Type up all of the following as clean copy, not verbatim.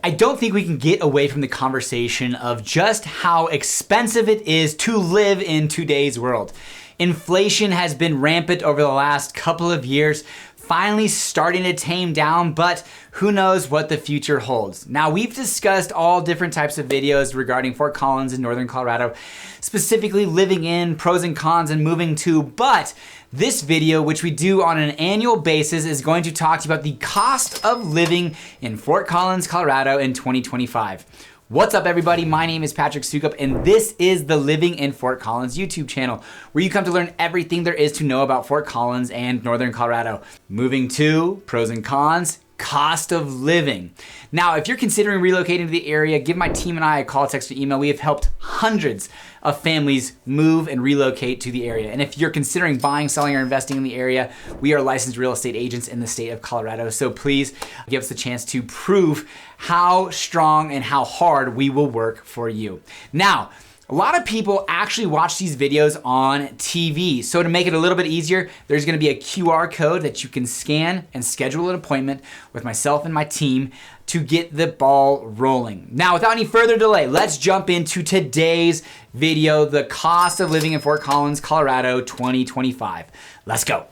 I don't think we can get away from the conversation of just how expensive it is to live in today's world. Inflation has been rampant over the last couple of years, finally starting to tame down, but who knows what the future holds. Now, we've discussed all different types of videos regarding Fort Collins in northern Colorado, specifically living in, pros and cons, and moving to, but this video, which we do on an annual basis, is going to talk to you about the cost of living in Fort Collins, Colorado in 2025. What's up, everybody? My name is Patrick Soukup, and this is the Living in Fort Collins YouTube channel, where you come to learn everything there is to know about Fort Collins and northern Colorado. Moving to, pros and cons, cost of living. Now, if you're considering relocating to the area, give my team and I a call, text, or email. We have helped hundreds of families move and relocate to the area. And if you're considering buying, selling, or investing in the area, we are licensed real estate agents in the state of Colorado. So please give us a chance to prove how strong and how hard we will work for you. Now, a lot of people actually watch these videos on TV. So to make it a little bit easier, there's gonna be a QR code that you can scan and schedule an appointment with myself and my team to get the ball rolling. Now, without any further delay, let's jump into today's video, the cost of living in Fort Collins, Colorado, 2025. Let's go.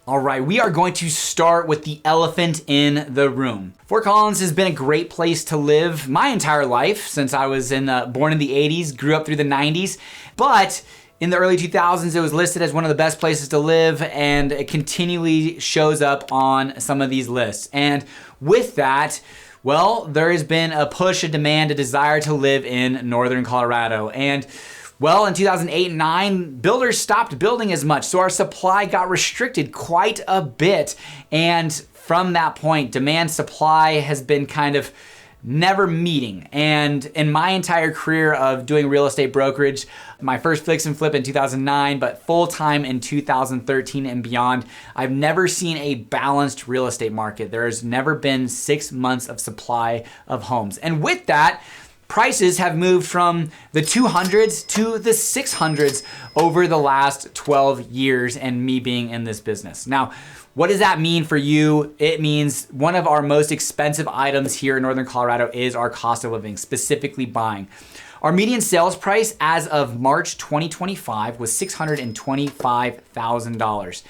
All right, we are going to start with the elephant in the room. Fort Collins has been a great place to live my entire life since I was born in the 80s, grew up through the 90s, but in the early 2000s, it was listed as one of the best places to live, and it continually shows up on some of these lists. And with that, well, there has been a push, a demand, a desire to live in northern Colorado. And well, in 2008 and 9, builders stopped building as much, so our supply got restricted quite a bit. And from that point, demand supply has been kind of never meeting. And in my entire career of doing real estate brokerage, my first fix and flip in 2009, but full-time in 2013 and beyond, I've never seen a balanced real estate market. There has never been 6 months of supply of homes. And with that, prices have moved from the 200s to the 600s over the last 12 years and me being in this business. Now, what does that mean for you? It means one of our most expensive items here in northern Colorado is our cost of living, specifically buying. Our median sales price as of March 2025 was $625,000,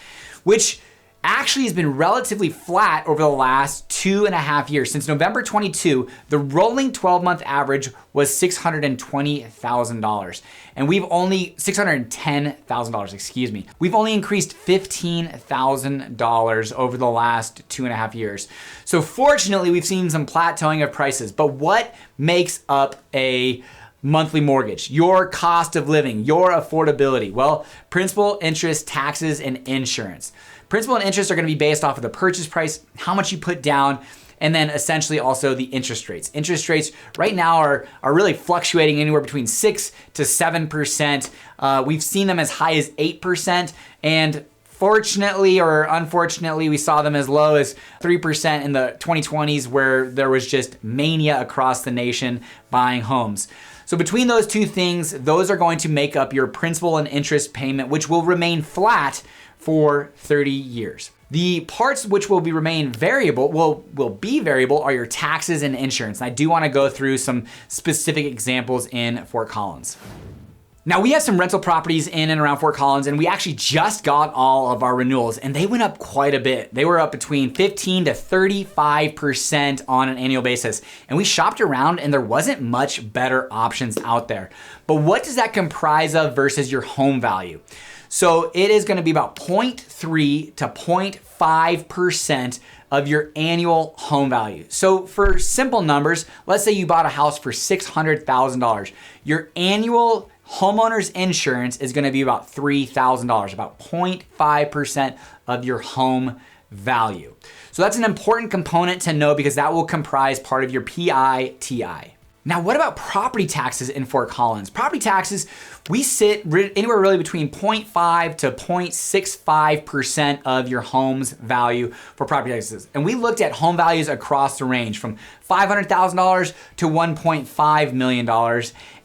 which actually has been relatively flat over the last 2.5 years. Since November 22, the rolling 12-month average was $620,000. And we've only, $610,000, excuse me. We've only increased $15,000 over the last 2.5 years. So fortunately, we've seen some plateauing of prices. But what makes up a monthly mortgage, your cost of living, your affordability? Well, principal, interest, taxes, and insurance. Principal and interest are gonna be based off of the purchase price, how much you put down, and then essentially also the interest rates. Interest rates right now are really fluctuating anywhere between 6 to 7%. We've seen them as high as 8%, and fortunately or unfortunately, we saw them as low as 3% in the 2020s, where there was just mania across the nation buying homes. So between those two things, those are going to make up your principal and interest payment, which will remain flat for 30 years. The parts which will remain variable, will be variable, are your taxes and insurance. And I do want to go through some specific examples in Fort Collins. Now, we have some rental properties in and around Fort Collins, and we actually just got all of our renewals, and they went up quite a bit. They were up between 15 to 35% on an annual basis. And we shopped around, and there wasn't much better options out there. But what does that comprise of versus your home value? So it is gonna be about 0.3 to 0.5% of your annual home value. So for simple numbers, let's say you bought a house for $600,000. Your annual homeowner's insurance is gonna be about $3,000, about 0.5% of your home value. So that's an important component to know because that will comprise part of your PITI. Now, what about property taxes in Fort Collins? Property taxes, we sit anywhere really between 0.5 to 0.65% of your home's value for property taxes. And we looked at home values across the range from $500,000 to $1.5 million.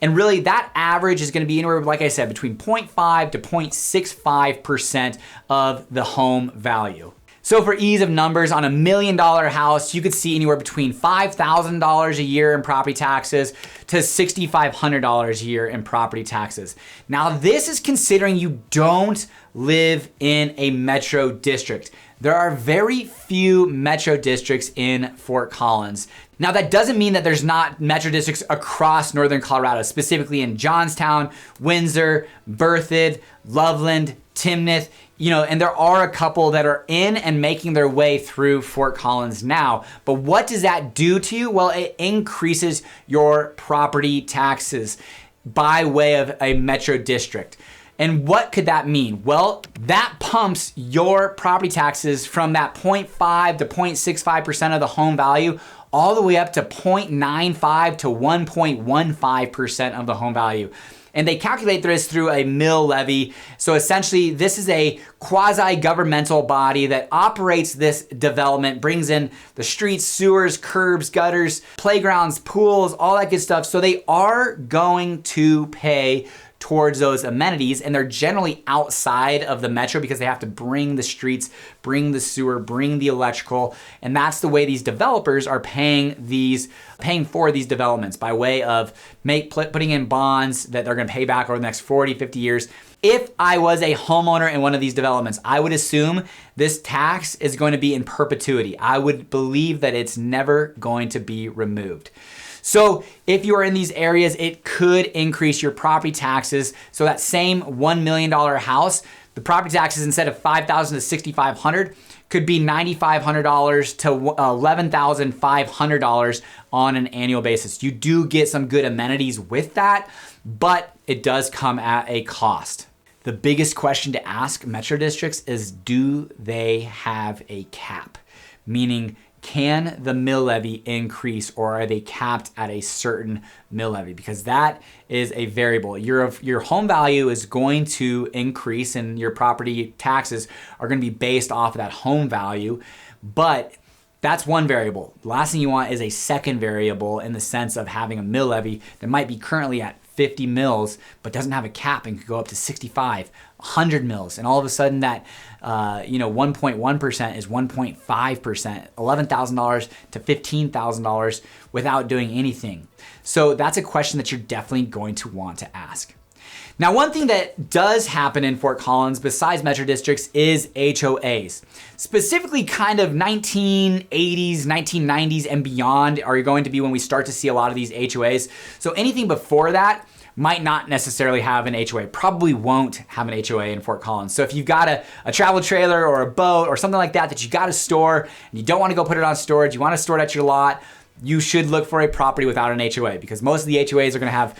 And really that average is gonna be anywhere, like I said, between 0.5 to 0.65% of the home value. So for ease of numbers, on $1 million house, you could see anywhere between $5,000 a year in property taxes to $6,500 a year in property taxes. Now this is considering you don't live in a metro district. There are very few metro districts in Fort Collins. Now that doesn't mean that there's not metro districts across northern Colorado, specifically in Johnstown, Windsor, Berthoud, Loveland, Timnath, and there are a couple that are in and making their way through Fort Collins now. But what does that do to you? Well, it increases your property taxes by way of a metro district. And what could that mean? Well, that pumps your property taxes from that 0.5 to 0.65% of the home value all the way up to 0.95 to 1.15% of the home value. And they calculate this through a mill levy. So essentially, this is a quasi-governmental body that operates this development, brings in the streets, sewers, curbs, gutters, playgrounds, pools, all that good stuff. So they are going to pay towards those amenities, and they're generally outside of the metro because they have to bring the streets, bring the sewer, bring the electrical, and that's the way these developers are paying for these developments by way of putting in bonds that they're gonna pay back over the next 40, 50 years. If I was a homeowner in one of these developments, I would assume this tax is going to be in perpetuity. I would believe that it's never going to be removed. So if you are in these areas, it could increase your property taxes. So that same $1 million house, the property taxes instead of $5,000 to $6,500 could be $9,500 to $11,500 on an annual basis. You do get some good amenities with that, but it does come at a cost. The biggest question to ask metro districts is, do they have a cap? Meaning, can the mill levy increase, or are they capped at a certain mill levy? Because that is a variable. Your home value is going to increase and your property taxes are going to be based off of that home value, but that's one variable. The last thing you want is a second variable in the sense of having a mill levy that might be currently at 50 mils, but doesn't have a cap and could go up to 65, 100 mils. And all of a sudden that, 1.1% is 1.5%, $11,000 to $15,000 without doing anything. So that's a question that you're definitely going to want to ask. Now, one thing that does happen in Fort Collins besides metro districts is HOAs. Specifically kind of 1980s, 1990s and beyond are going to be when we start to see a lot of these HOAs. So anything before that might not necessarily have an HOA, probably won't have an HOA in Fort Collins. So if you've got a travel trailer or a boat or something like that you got to store and you don't want to go put it on storage, you want to store it at your lot, you should look for a property without an HOA, because most of the HOAs are going to have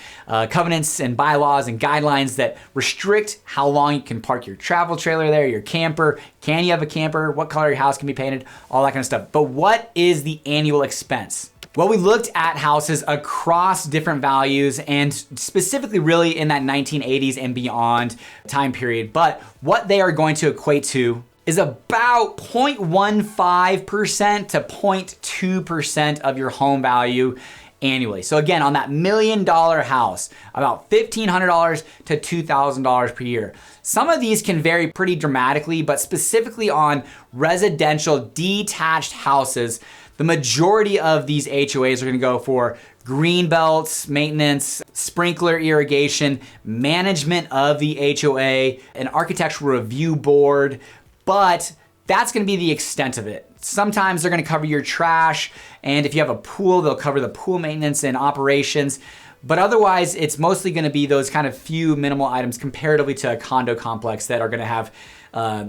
covenants and bylaws and guidelines that restrict how long you can park your travel trailer there, your camper. Can you have a camper? What color your house can be painted? All that kind of stuff. But what is the annual expense? Well, we looked at houses across different values and specifically really in that 1980s and beyond time period. But what they are going to equate to is about 0.15% to 0.2% of your home value annually. So again, on that $1 million house, about $1,500 to $2,000 per year. Some of these can vary pretty dramatically, but specifically on residential detached houses, the majority of these HOAs are gonna go for green belts, maintenance, sprinkler irrigation, management of the HOA, an architectural review board, but that's gonna be the extent of it. Sometimes they're gonna cover your trash, and if you have a pool, they'll cover the pool maintenance and operations. But otherwise, it's mostly gonna be those kind of few minimal items comparatively to a condo complex that are gonna have,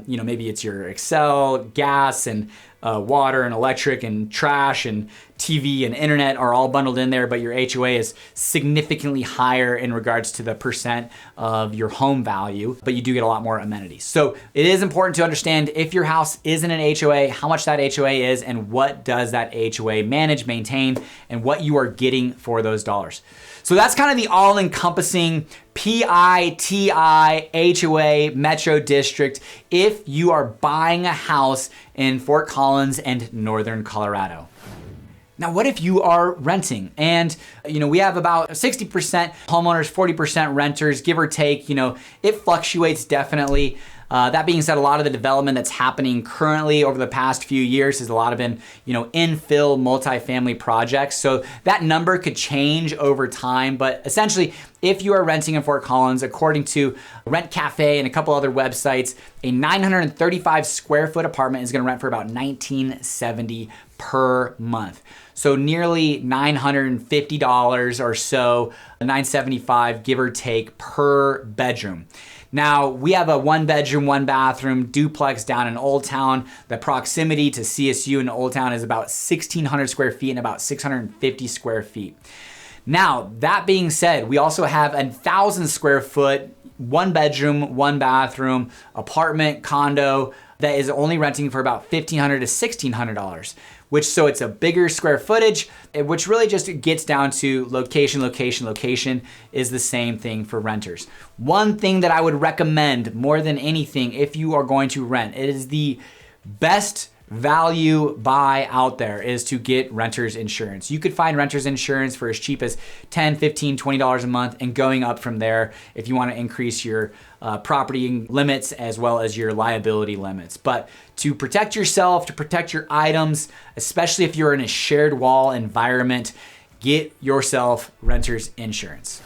maybe it's your Excel, gas, and water and electric and trash and TV and internet are all bundled in there, but your HOA is significantly higher in regards to the percent of your home value, but you do get a lot more amenities. So it is important to understand if your house is in an HOA, how much that HOA is, and what does that HOA manage, maintain, and what you are getting for those dollars. So that's kind of the all-encompassing PITI HOA Metro District if you are buying a house in Fort Collins and Northern Colorado. Now, what if you are renting? And, we have about 60% homeowners, 40% renters, give or take. It fluctuates definitely. That being said, a lot of the development that's happening currently over the past few years has a lot of been, infill multifamily projects. So that number could change over time, but essentially, if you are renting in Fort Collins, according to Rent Cafe and a couple other websites, a 935 square foot apartment is going to rent for about $1970 per month. So nearly $950 or so, $975 give or take per bedroom. Now, we have a 1-bedroom, 1-bathroom duplex down in Old Town. The proximity to CSU in Old Town is about 1,600 square feet and about 650 square feet. Now, that being said, we also have 1,000 square foot, 1-bedroom, 1-bathroom apartment condo that is only renting for about $1,500 to $1,600, so it's a bigger square footage, which really just gets down to location is the same thing for renters. One thing that I would recommend more than anything if you are going to rent, it is the best value buy out there is to get renter's insurance. You could find renter's insurance for as cheap as $10, $15, $20 a month and going up from there if you want to increase your property limits as well as your liability limits. But to protect yourself, to protect your items, especially if you're in a shared wall environment, get yourself renter's insurance.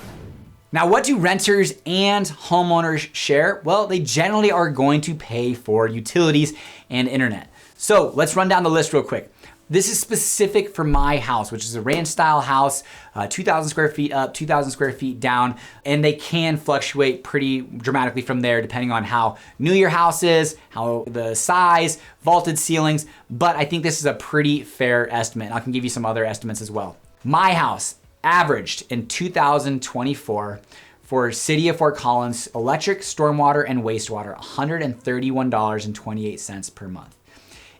Now, what do renters and homeowners share? Well, they generally are going to pay for utilities and internet. So let's run down the list real quick. This is specific for my house, which is a ranch style house, 2,000 square feet up, 2,000 square feet down, and they can fluctuate pretty dramatically from there depending on how new your house is, how the size, vaulted ceilings, but I think this is a pretty fair estimate. I can give you some other estimates as well. My house averaged in 2024 for City of Fort Collins, electric, stormwater, and wastewater, $131.28 per month.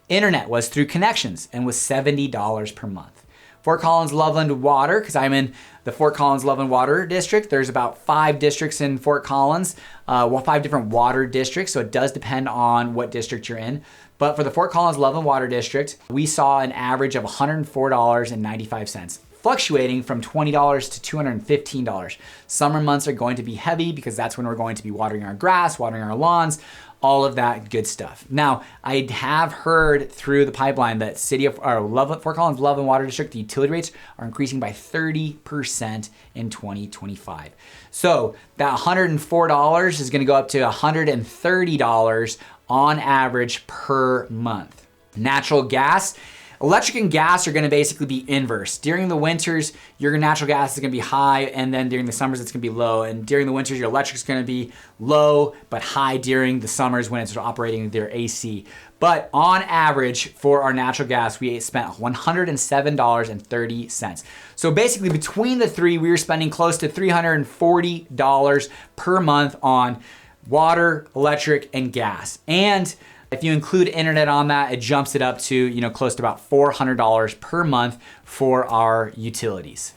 Internet was through connections and was $70 per month. Fort Collins Loveland Water, because I'm in the Fort Collins Loveland Water District. There's about 5 districts in Fort Collins, 5 different water districts, so it does depend on what district you're in. But for the Fort Collins Loveland Water District, we saw an average of $104.95, fluctuating from $20 to $215. Summer months are going to be heavy because that's when we're going to be watering our grass, watering our lawns, all of that good stuff. Now, I have heard through the pipeline that Fort Collins Loveland Water District, the utility rates are increasing by 30% in 2025. So that $104 is going to go up to $130 on average per month. Natural gas. Electric and gas are going to basically be inverse. During the winters, your natural gas is going to be high, and then during the summers, it's going to be low. And during the winters, your electric is going to be low, but high during the summers when it's operating their AC. But on average, for our natural gas, we spent $107.30. So basically, between the three, we were spending close to $340 per month on water, electric, and gas. And if you include internet on that, it jumps it up to, close to about $400 per month for our utilities.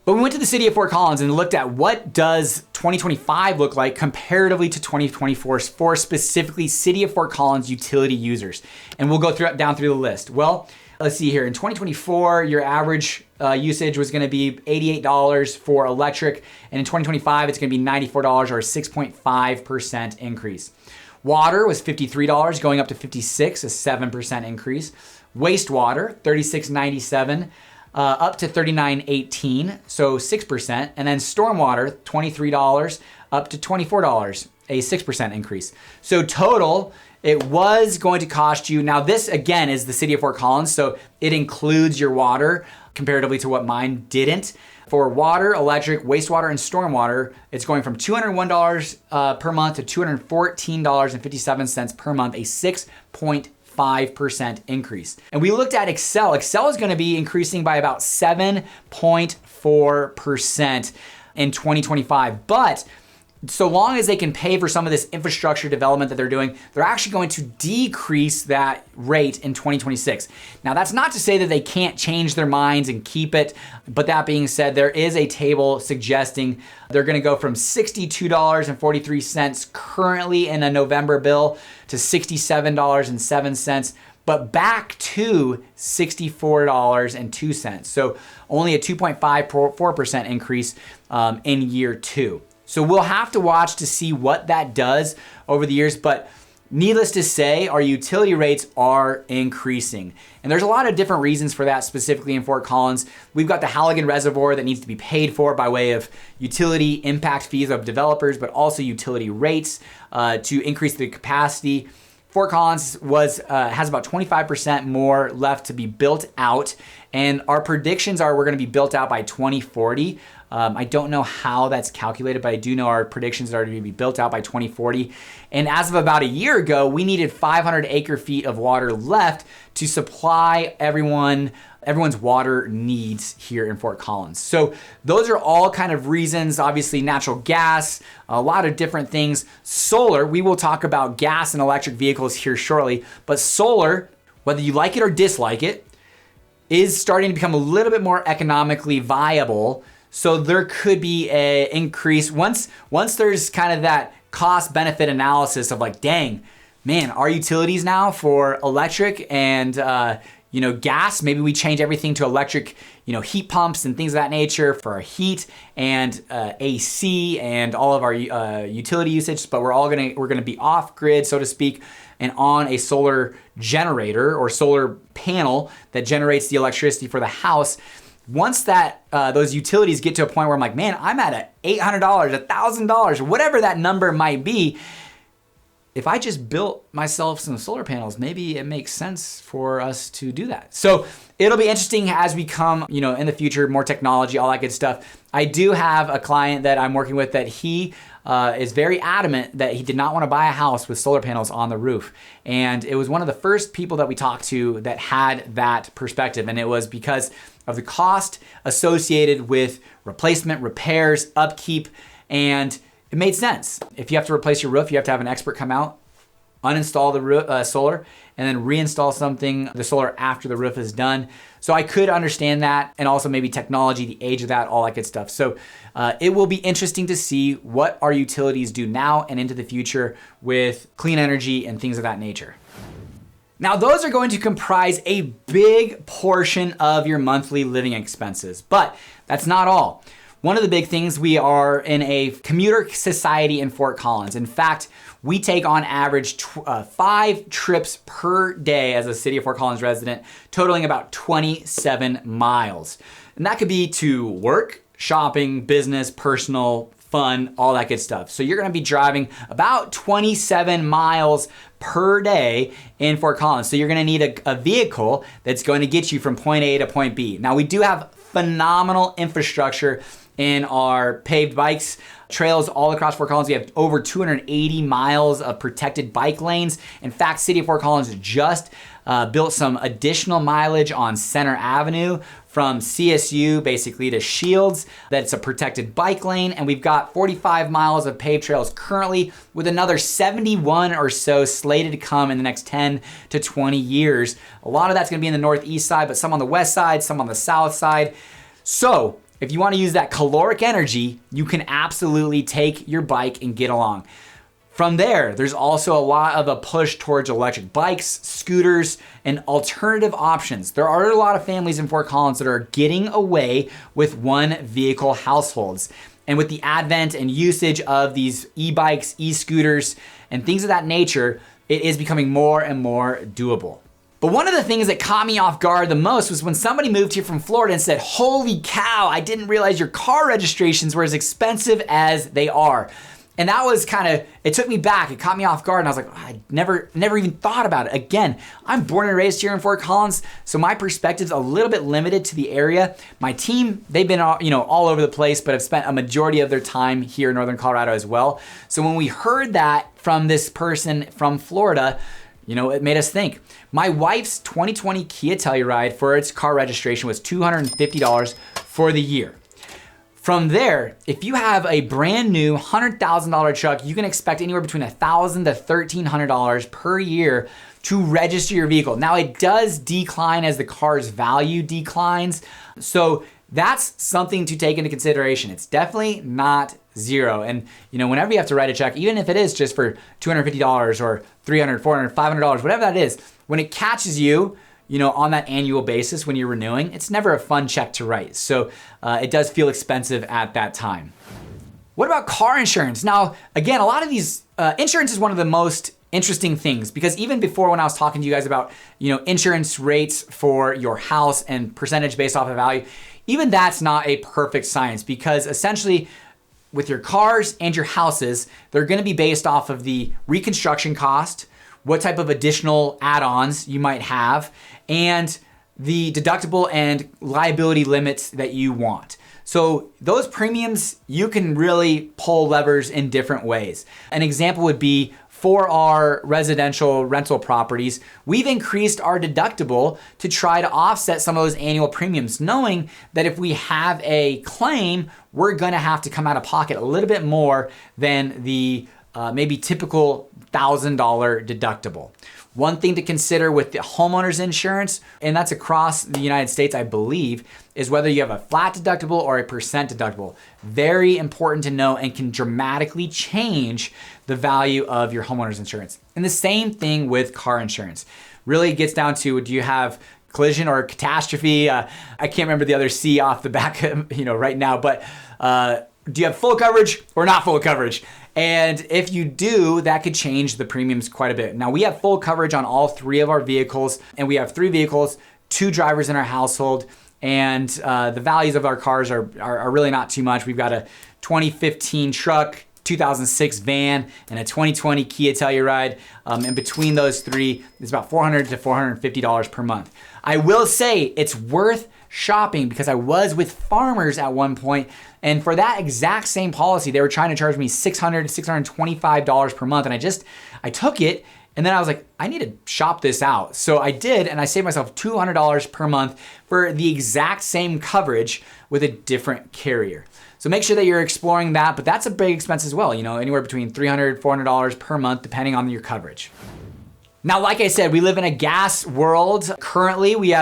But we went to the City of Fort Collins and looked at what does 2025 look like comparatively to 2024 for specifically City of Fort Collins utility users. And we'll go down through the list. Well, let's see here. In 2024, your average usage was going to be $88 for electric. And in 2025, it's going to be $94 or a 6.5% increase. Water was $53, going up to $56, a 7% increase. Wastewater, $36.97, up to $39.18, so 6%. And then stormwater, $23, up to $24, a 6% increase. So total, it was going to cost you, now this again is the City of Fort Collins, so it includes your water comparatively to what mine didn't. For water, electric, wastewater, and stormwater, it's going from $201 per month to $214.57 per month, a 6.5% increase. And we looked at Excel. Excel is going to be increasing by about 7.4% in 2025. But so long as they can pay for some of this infrastructure development that they're doing, they're actually going to decrease that rate in 2026. Now, that's not to say that they can't change their minds and keep it, but that being said, there is a table suggesting they're going to go from $62.43 currently in a November bill to $67.07, but back to $64.02. So only a 2.54% increase in year 2. So we'll have to watch to see what that does over the years, but needless to say, our utility rates are increasing. And there's a lot of different reasons for that, specifically in Fort Collins. We've got the Halligan Reservoir that needs to be paid for by way of utility impact fees of developers, but also utility rates to increase the capacity. Fort Collins has about 25% more left to be built out, and our predictions are we're going to be built out by 2040. I don't know how that's calculated, but I do know our predictions are to be built out by 2040. And as of about a year ago, we needed 500 acre feet of water left to supply everyone's water needs here in Fort Collins. So those are all kind of reasons. Obviously, natural gas, a lot of different things. Solar, we will talk about gas and electric vehicles here shortly, but solar, whether you like it or dislike it, is starting to become a little bit more economically viable. So there could be an increase once there's kind of that cost benefit analysis of like, dang, man, our utilities now for electric and gas, maybe we change everything to electric, heat pumps and things of that nature for our heat and AC and all of our utility usage, but we're gonna be off grid, so to speak, and on a solar generator or solar panel that generates the electricity for the house. Once that those utilities get to a point where I'm like, man, I'm at $800, $1,000, whatever that number might be, if I just built myself some solar panels, maybe it makes sense for us to do that. So it'll be interesting as we come, in the future, more technology, all that good stuff. I do have a client that I'm working with that he is very adamant that he did not want to buy a house with solar panels on the roof. And it was one of the first people that we talked to that had that perspective. And it was because of the cost associated with replacement, repairs, upkeep, and it made sense. If you have to replace your roof, you have to have an expert come out, uninstall the solar, and then reinstall the solar after the roof is done. So I could understand that, and also maybe technology, the age of that, all that good stuff. So it will be interesting to see what our utilities do now and into the future with clean energy and things of that nature. Now, those are going to comprise a big portion of your monthly living expenses, but that's not all. One of the big things, we are in a commuter society in Fort Collins. In fact, we take on average 5 trips per day as a City of Fort Collins resident, totaling about 27 miles. And that could be to work, shopping, business, personal, fun, all that good stuff. So you're gonna be driving about 27 miles per day in Fort Collins. So you're gonna need a vehicle that's going to get you from point A to point B. Now, we do have phenomenal infrastructure in our paved bikes, trails all across Fort Collins. We have over 280 miles of protected bike lanes. In fact, City of Fort Collins just built some additional mileage on Center Avenue from CSU basically to Shields. That's a protected bike lane. And we've got 45 miles of paved trails currently, with another 71 or so slated to come in the next 10 to 20 years. A lot of that's gonna be in the northeast side, but some on the west side, some on the south side. So if you want to use that caloric energy, you can absolutely take your bike and get along. From there, there's also a lot of a push towards electric bikes, scooters, and alternative options. There are a lot of families in Fort Collins that are getting away with one vehicle households. And with the advent and usage of these e-bikes, e-scooters, and things of that nature, it is becoming more and more doable. But one of the things that caught me off guard the most was when somebody moved here from Florida and said, holy cow, I didn't realize your car registrations were as expensive as they are. And that was it took me back, it caught me off guard, and I was like, I never even thought about it. Again, I'm born and raised here in Fort Collins, so my perspective's a little bit limited to the area. My team, they've been all over the place, but have spent a majority of their time here in Northern Colorado as well. So when we heard that from this person from Florida, it made us think. My wife's 2020 Kia Telluride for its car registration was $250 for the year. From there, if you have a brand new $100,000 truck, you can expect anywhere between $1,000 to $1,300 per year to register your vehicle. Now, it does decline as the car's value declines, so that's something to take into consideration. It's definitely not zero. And whenever you have to write a check, even if it is just for $250 or $300, $400, $500, whatever that is, when it catches you, on that annual basis when you're renewing, it's never a fun check to write. So it does feel expensive at that time. What about car insurance? Now, again, a lot of these, insurance is one of the most interesting things, because even before, when I was talking to you guys about, insurance rates for your house and percentage based off of value, even that's not a perfect science, because essentially with your cars and your houses, they're gonna be based off of the reconstruction cost, what type of additional add-ons you might have, and the deductible and liability limits that you want. So those premiums, you can really pull levers in different ways. An example would be for our residential rental properties, we've increased our deductible to try to offset some of those annual premiums, knowing that if we have a claim, we're gonna have to come out of pocket a little bit more than the maybe typical $1,000 deductible. One thing to consider with the homeowner's insurance, and that's across the United States, I believe, is whether you have a flat deductible or a percent deductible. Very important to know, and can dramatically change the value of your homeowner's insurance. And the same thing with car insurance. Really gets down to, do you have collision or catastrophe? I can't remember the other C off the back, right now, but do you have full coverage or not full coverage? And if you do, that could change the premiums quite a bit. Now, we have full coverage on all 3 of our vehicles, and we have 3 vehicles, 2 drivers in our household, and the values of our cars are really not too much. We've got a 2015 truck, 2006 van, and a 2020 Kia Telluride. And between those 3, it's about $400 to $450 per month. I will say it's worth shopping, because I was with Farmers at one point, and for that exact same policy, they were trying to charge me $600 to $625 per month. And I took it, and then I was like, I need to shop this out. So I did, and I saved myself $200 per month for the exact same coverage with a different carrier. So make sure that you're exploring that, but that's a big expense as well, anywhere between $300, $400 per month, depending on your coverage. Now, like I said, we live in a gas world. Currently, we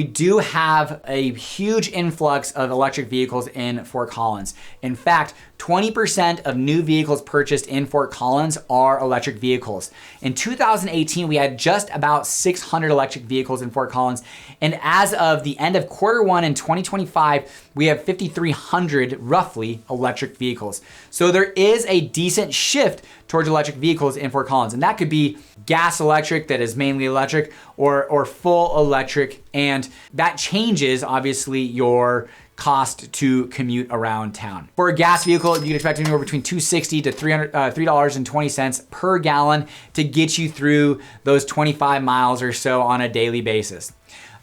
do have a huge influx of electric vehicles in Fort Collins. In fact, 20% of new vehicles purchased in Fort Collins are electric vehicles. In 2018, we had just about 600 electric vehicles in Fort Collins. And as of the end of Q1 in 2025, we have 5,300 roughly electric vehicles. So there is a decent shift towards electric vehicles in Fort Collins. And that could be gas electric, that is mainly electric, or full electric. And that changes, obviously, your cost to commute around town. For a gas vehicle, you can expect anywhere between $2.60 to $3.20 per gallon to get you through those 25 miles or so on a daily basis.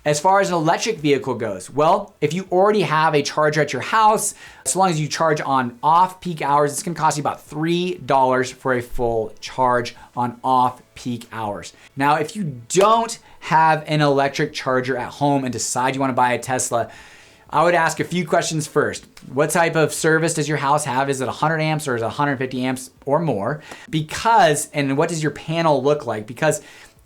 As far as an electric vehicle goes, well, if you already have a charger at your house, so long as you charge on off-peak hours, it's gonna cost you about $3 for a full charge on off-peak hours. Now, if you don't have an electric charger at home and decide you wanna buy a Tesla, I would ask a few questions first. What type of service does your house have? Is it 100 amps or is it 150 amps or more? And what does your panel look like? Because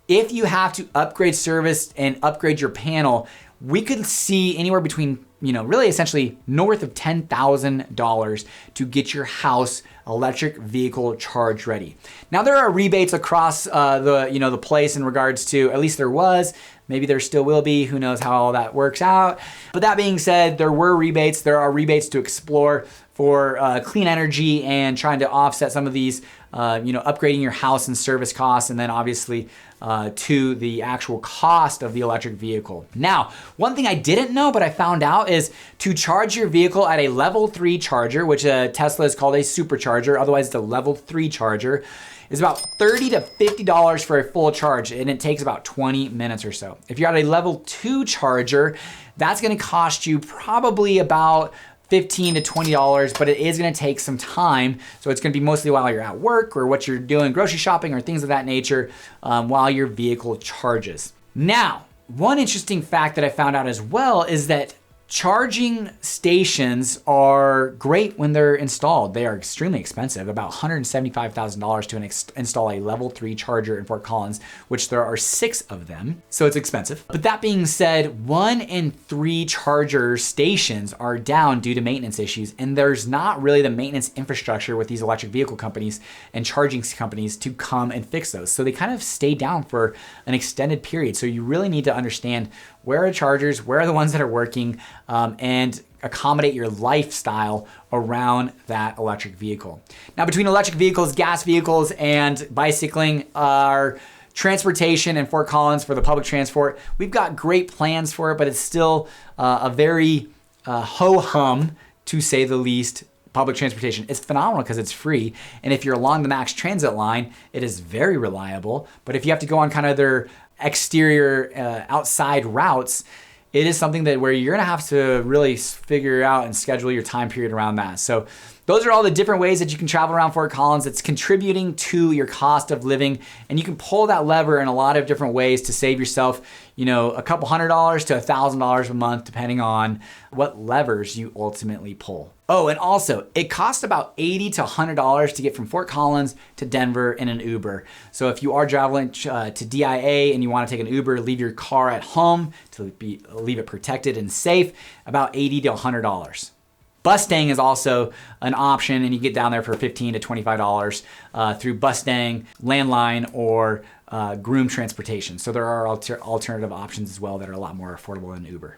if you have to upgrade service and upgrade your panel, we could see anywhere between, really essentially north of $10,000 to get your house electric vehicle charge ready. Now, there are rebates across the place in regards to, at least there was, maybe there still will be, who knows how all that works out. But that being said, there are rebates to explore for clean energy and trying to offset some of these, upgrading your house and service costs, and then obviously to the actual cost of the electric vehicle. Now, one thing I didn't know, but I found out, is to charge your vehicle at a level 3 charger, which Tesla is called a supercharger, otherwise it's a level 3 charger, is about $30 to $50 for a full charge, and it takes about 20 minutes or so. If you're at a level 2 charger, that's gonna cost you probably about $15 to $20, but it is gonna take some time. So it's gonna be mostly while you're at work or what you're doing, grocery shopping or things of that nature, while your vehicle charges. Now, one interesting fact that I found out as well is that charging stations are great when they're installed. They are extremely expensive, about $175,000 to install a level 3 charger in Fort Collins, which there are 6 of them, so it's expensive. But that being said, 1 in 3 charger stations are down due to maintenance issues, and there's not really the maintenance infrastructure with these electric vehicle companies and charging companies to come and fix those. So they kind of stay down for an extended period. So you really need to understand where are chargers, where are the ones that are working, and accommodate your lifestyle around that electric vehicle. Now, between electric vehicles, gas vehicles, and bicycling, our transportation in Fort Collins for the public transport, we've got great plans for it, but it's still a very ho-hum, to say the least, public transportation. It's phenomenal because it's free. And if you're along the Max Transit line, it is very reliable. But if you have to go on kind of their exterior outside routes, it is something that where you're gonna have to really figure out and schedule your time period around that. So those are all the different ways that you can travel around Fort Collins. It's contributing to your cost of living, and you can pull that lever in a lot of different ways to save yourself, a couple $100 to $1,000 a month, depending on what levers you ultimately pull. Oh, and also, it costs about $80 to $100 to get from Fort Collins to Denver in an Uber. So if you are traveling to DIA and you want to take an Uber, leave your car at home to leave it protected and safe, about $80 to $100. Bus staying is also an option, and you get down there for $15 to $25 through bus staying, landline, or groom transportation. So there are alternative options as well that are a lot more affordable than Uber.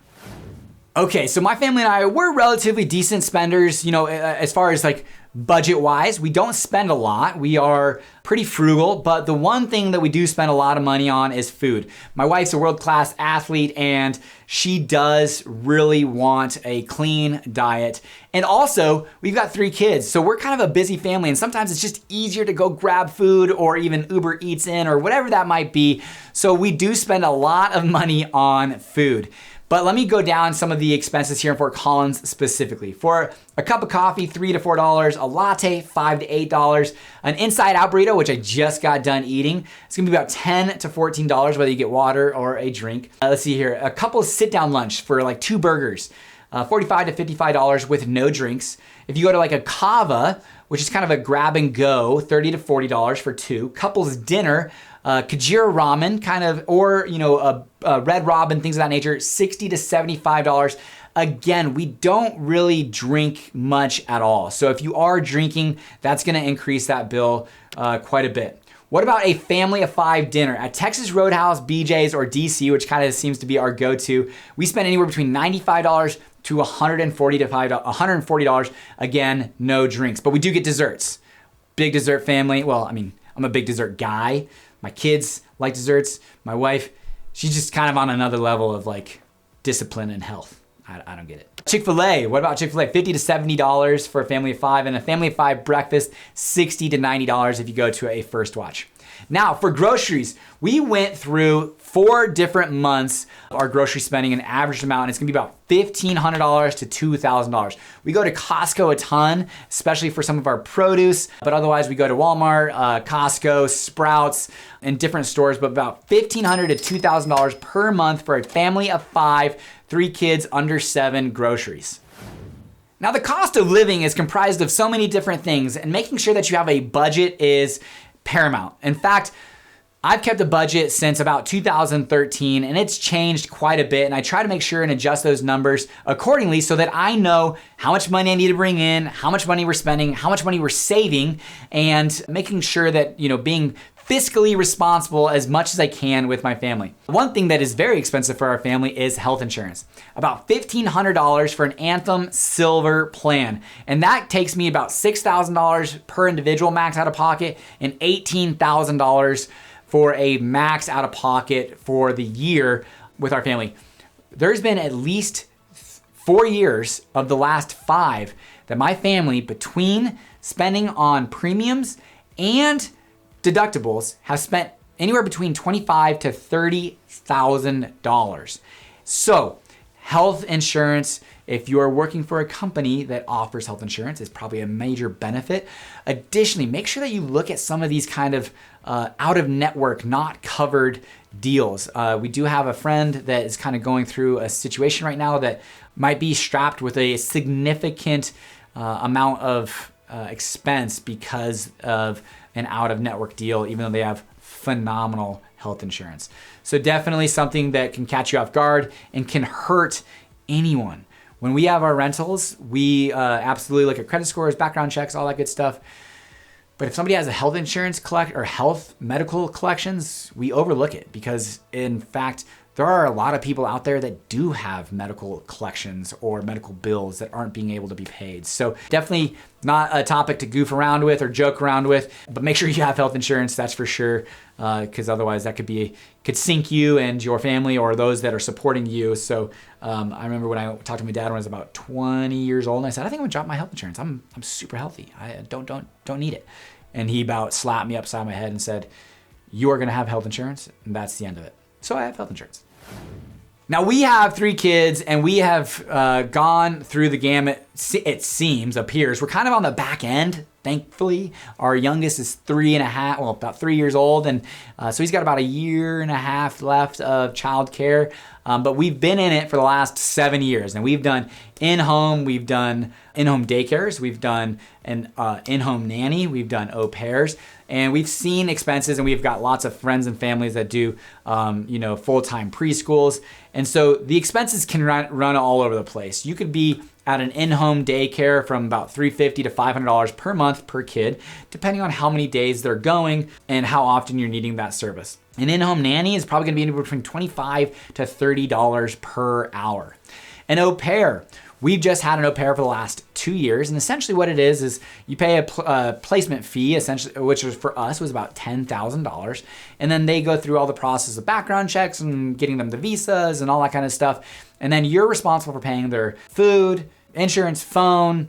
Okay, so my family and I, we're relatively decent spenders, as far as like budget-wise. We don't spend a lot. We are pretty frugal, but the one thing that we do spend a lot of money on is food. My wife's a world-class athlete, and she does really want a clean diet. And also, we've got 3 kids, so we're kind of a busy family, and sometimes it's just easier to go grab food or even Uber Eats in or whatever that might be. So we do spend a lot of money on food. But let me go down some of the expenses here in Fort Collins specifically. For a cup of coffee, $3 to $4, a latte, $5 to $8, an inside out burrito, which I just got done eating, it's gonna be about $10 to $14, whether you get water or a drink. Let's see here, a couple of sit down lunch for like 2 burgers, $45 to $55 with no drinks. If you go to like a kava, which is kind of a grab and go, $30 to $40 for 2. Couples dinner, Kajira ramen, kind of, or a Red Robin, things of that nature, $60 to $75. Again, we don't really drink much at all. So if you are drinking, that's gonna increase that bill quite a bit. What about a family of 5 dinner? At Texas Roadhouse, BJ's, or DC, which kind of seems to be our go-to, we spend anywhere between $95 to $140. Again, no drinks, but we do get desserts. Big dessert family. Well, I'm a big dessert guy. My kids like desserts. My wife, she's just kind of on another level of like discipline and health. I don't get it. Chick-fil-A, what about Chick-fil-A? $50 to $70 for a family of 5, and a family of 5 breakfast, $60 to $90 if you go to a First Watch. Now, for groceries, we went through 4 different months of our grocery spending, an average amount, and it's gonna be about $1,500 to $2,000. We go to Costco a ton, especially for some of our produce, but otherwise we go to Walmart, Costco, Sprouts, and different stores, but about $1,500 to $2,000 per month for a family of 5, 3 kids under 7 groceries. Now, the cost of living is comprised of so many different things, and making sure that you have a budget is paramount. In fact, I've kept a budget since about 2013, and it's changed quite a bit, and I try to make sure and adjust those numbers accordingly so that I know how much money I need to bring in, how much money we're spending, how much money we're saving, and making sure that, being fiscally responsible as much as I can with my family. One thing that is very expensive for our family is health insurance. About $1,500 for an Anthem Silver plan. And that takes me about $6,000 per individual max out of pocket and $18,000 for a max out of pocket for the year with our family. There's been at least 4 years of the last 5 that my family, between spending on premiums and deductibles, have spent anywhere between $25,000 to $30,000. So, health insurance, if you're working for a company that offers health insurance, is probably a major benefit. Additionally, make sure that you look at some of these kind of out-of-network, not covered deals. We do have a friend that is kind of going through a situation right now that might be strapped with a significant amount of expense because of an out-of-network deal, even though they have phenomenal health insurance. So definitely something that can catch you off guard and can hurt anyone. When we have our rentals, we absolutely look at credit scores, background checks, all that good stuff. But if somebody has a health insurance or health medical collections, we overlook it because, in fact, there are a lot of people out there that do have medical collections or medical bills that aren't being able to be paid. So definitely not a topic to goof around with or joke around with, but make sure you have health insurance, that's for sure, because otherwise that could sink you and your family or those that are supporting you. So I remember when I talked to my dad when I was about 20 years old, and I said, I think I'm gonna drop my health insurance. I'm super healthy. I don't need it. And he about slapped me upside my head and said, you are gonna have health insurance, and that's the end of it. So I have health insurance. Now we have 3 kids and we have gone through the gamut, it appears. We're kind of on the back end, thankfully. Our youngest is 3.5, well, about 3 years old. And so he's got about 1.5 years left of childcare. But we've been in it for the last 7 years. And we've done in-home, we've done in-home daycares, we've done an in-home nanny, we've done au pairs. And we've seen expenses, and we've got lots of friends and families that do, full-time preschools. And so the expenses can run all over the place. You could be at an in-home daycare from about $350 to $500 per month per kid, depending on how many days they're going and how often you're needing that service. An in-home nanny is probably gonna be anywhere between $25 to $30 per hour. An au pair. We've just had an au pair for the last 2 years, and essentially what it is you pay a placement fee, essentially, which was for us was about $10,000, and then they go through all the process of background checks and getting them the visas and all that kind of stuff, and then you're responsible for paying their food, insurance, phone,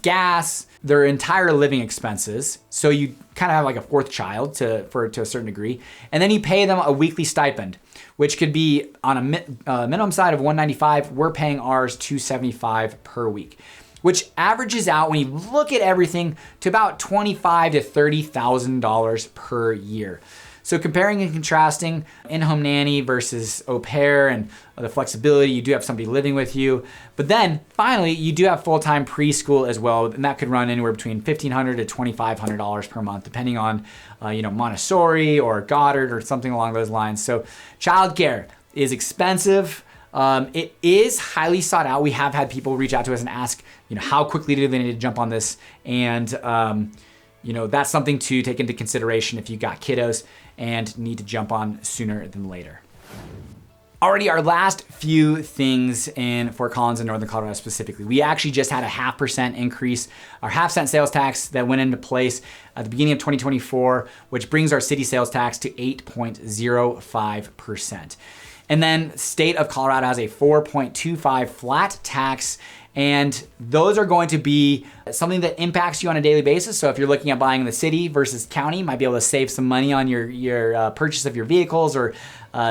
gas, their entire living expenses. So you kind of have like a 4th child to a certain degree, and then you pay them a weekly stipend, which could be on a minimum side of $195. We're paying ours $275 per week, which averages out when you look at everything to about $25,000 to $30,000 per year. So comparing and contrasting in-home nanny versus au pair and the flexibility, you do have somebody living with you. But then finally, you do have full-time preschool as well, and that could run anywhere between $1,500 to $2,500 per month, depending on Montessori or Goddard or something along those lines. So childcare is expensive. It is highly sought out. We have had people reach out to us and ask, how quickly do they need to jump on this? And that's something to take into consideration if you got kiddos and need to jump on sooner than later. Already, our last few things in Fort Collins and Northern Colorado specifically, we actually just had a 0.5% increase, our half-cent sales tax that went into place at the beginning of 2024, which brings our city sales tax to 8.05%. And then state of Colorado has a 4.25 flat tax, and those are going to be something that impacts you on a daily basis. So if you're looking at buying in the city versus county, you might be able to save some money on your purchase of your vehicles or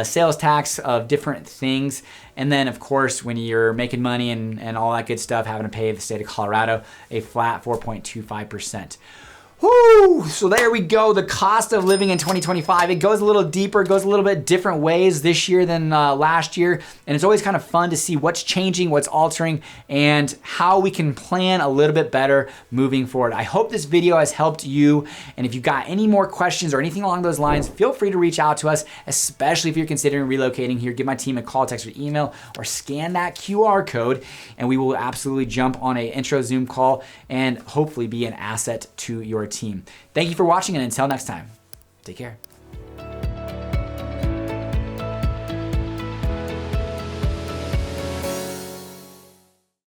sales tax of different things. And then of course, when you're making money and all that good stuff, having to pay the state of Colorado a flat 4.25%. Woo! So there we go, the cost of living in 2025. It goes a little deeper, it goes a little bit different ways this year than last year. And it's always kind of fun to see what's changing, what's altering, and how we can plan a little bit better moving forward. I hope this video has helped you. And if you've got any more questions or anything along those lines, feel free to reach out to us, especially if you're considering relocating here. Give my team a call, text, or email, or scan that QR code, and we will absolutely jump on an intro Zoom call and hopefully be an asset to your team. Thank you for watching, and until next time, take care.